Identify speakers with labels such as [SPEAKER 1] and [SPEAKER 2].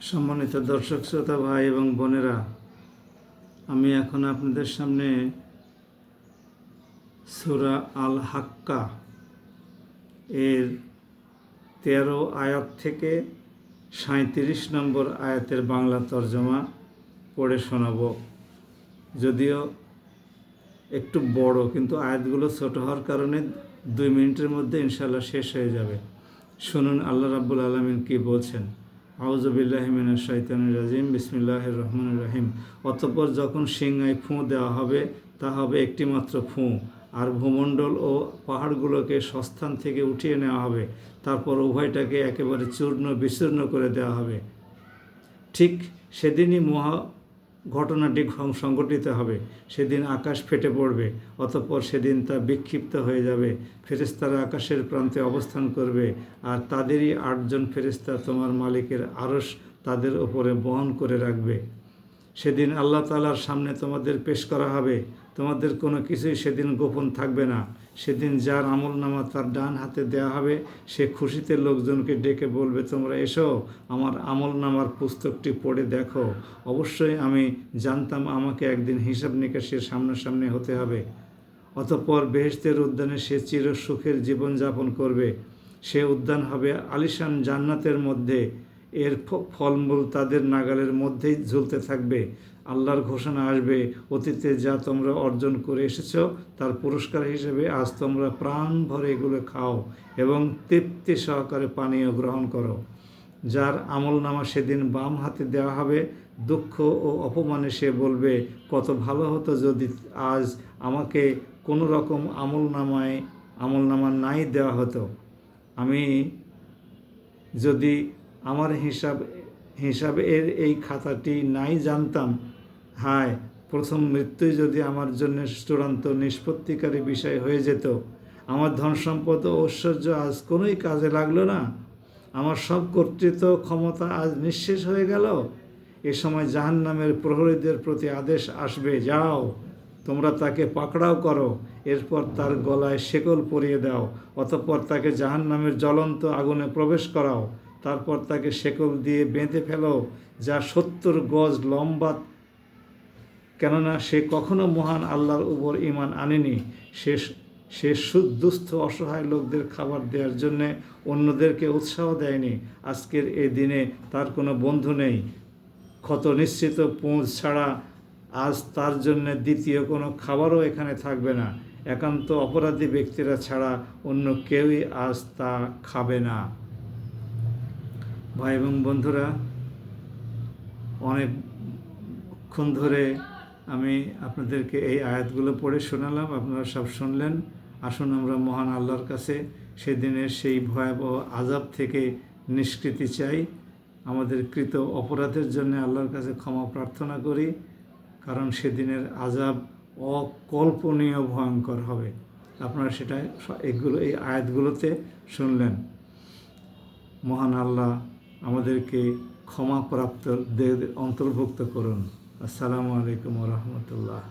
[SPEAKER 1] সম্মানিত দর্শক শ্রোতা ভাই এবং বোনেরা, আমি এখন আপনাদের সামনে সূরা আল হাক্কা এর 13 আয়াত থেকে 37 নম্বর আয়াতের বাংলা তর্জমা পড়ে শোনাব। যদিও একটু বড়, কিন্তু আয়াতগুলো ছোট হওয়ার কারণে 2 মিনিটের মধ্যে ইনশাআল্লাহ শেষ হয়ে যাবে। শুনুন আল্লাহ রাব্বুল আলামিন কি বলছেন। আউযু বিল্লাহি মিনাশ শাইতানির রাজিম, বিসমিল্লাহির রহমানির রহিম। অতঃপর যখন সিংহায় ফুঁ দেওয়া হবে, তা হবে একটি মাত্র ফুঁ, আর ভূমণ্ডল ও পাহাড়গুলোকে স্বস্থান থেকে উঠিয়ে নেওয়া হবে। তারপর উভয়টাকে একেবারে চূর্ণ বিচূর্ণ করে দেওয়া হবে। ঠিক সেদিনই মহা ঘটনাটি সংঘটিত হবে। সেদিন আকাশ ফেটে পড়বে, অতঃপর সেদিন তা বিক্ষিপ্ত হয়ে যাবে। ফেরেশতারা আকাশের প্রান্তে অবস্থান করবে, আর তাদেরই 8 জন ফেরেশতা তোমার মালিকের আরশ তাদের ওপরে বহন করে রাখবে। সেদিন আল্লাহ তাআলার সামনে তোমাদের পেশ করা হবে। তোমাদের কোনো কিছুই সেদিন গোপন থাকবে না। সেদিন যার আমলনামা তার ডান হাতে দেওয়া হবে, সে খুশিতে লোকজনকে ডেকে বলবে, তোমরা এসো, আমার আমলনামার পুস্তকটি পড়ে দেখো। অবশ্যই আমি জানতাম আমাকে একদিন হিসাব নিকাশের সামনাসামনি হতে হবে। অতঃপর বেহেশতের উদ্যানে সে চির সুখের জীবনযাপন করবে। সে উদ্যান হবে আলিশান জান্নাতের মধ্যে। এর ফলমূল তাদের নাগালের মধ্যেই ঝুলতে থাকবে। আল্লাহর ঘোষণা আসবে, অতীতে যা তোমরা অর্জন করে এসেছ তার পুরস্কার হিসেবে আজ তোমরা প্রাণ ভরে এগুলো খাও এবং তৃপ্তি সহকারে পানীয় গ্রহণ করো। যার আমলনামা সেদিন বাম হাতে দেওয়া হবে, দুঃখ ও অপমানে সে বলবে, কত ভালো হতো যদি আজ আমাকে কোনো রকম আমলনামা নাই দেওয়া হতো। আমি যদি আমার হিসাবের এই খাতাটি নাই জানতাম। হায়, প্রথম মৃত্যুই যদি আমার জন্য চূড়ান্ত নিষ্পত্তিকারী বিষয় হয়ে যেত। আমার ধন সম্পদ ও ঐশ্বর্য আজ কোনোই কাজে লাগলো না। আমার সব কর্তৃত্ব ক্ষমতা আজ নিঃশেষ হয়ে গেল। এ সময় জাহান্নামের প্রহরীদের প্রতি আদেশ আসবে, যাও, তোমরা তাকে পাকড়াও করো। এরপর তার গলায় শেকল পরিয়ে দাও। অতঃপর তাকে জাহান্নামের জ্বলন্ত আগুনে প্রবেশ করাও। তারপর তাকে শেকল দিয়ে বেঁধে ফেলো, যা 70 গজ লম্বা, কেননা সে কখনো মহান আল্লাহর উপর ঈমান আনেনি। সে দুস্থ অসহায় লোকদের খাবার দেওয়ার জন্যে অন্যদেরকে উৎসাহ দেয়নি। আজকের এই দিনে তার কোনো বন্ধু নেই। ক্ষত নিশ্চিত পুঁজ ছাড়া আজ তার জন্য দ্বিতীয় কোনো খাবারও এখানে থাকবে না। একান্ত অপরাধী ব্যক্তিরা ছাড়া অন্য কেউই আজ তা খাবে না। ভাই এবং বন্ধুরা, অনেকক্ষণ ধরে আমি আপনাদেরকে এই আয়াতগুলো পড়ে শোনালাম, আপনারা সব শুনলেন। আসুন আমরা মহান আল্লাহর কাছে সেদিনের সেই ভয়াবহ আযাব থেকে নিষ্কৃতি চাই। আমাদের কৃত অপরাধের জন্য আল্লাহর কাছে ক্ষমা প্রার্থনা করি, কারণ সেদিনের আযাব অকল্পনীয় ভয়ঙ্কর হবে। আপনারা সেটা এই আয়াতগুলোতে শুনলেন। মহান আল্লাহ আমাদেরকে ক্ষমাপ্রাপ্তদের অন্তর্ভুক্ত করুন। আসসালামু আলাইকুম ওয়া রাহমাতুল্লাহ।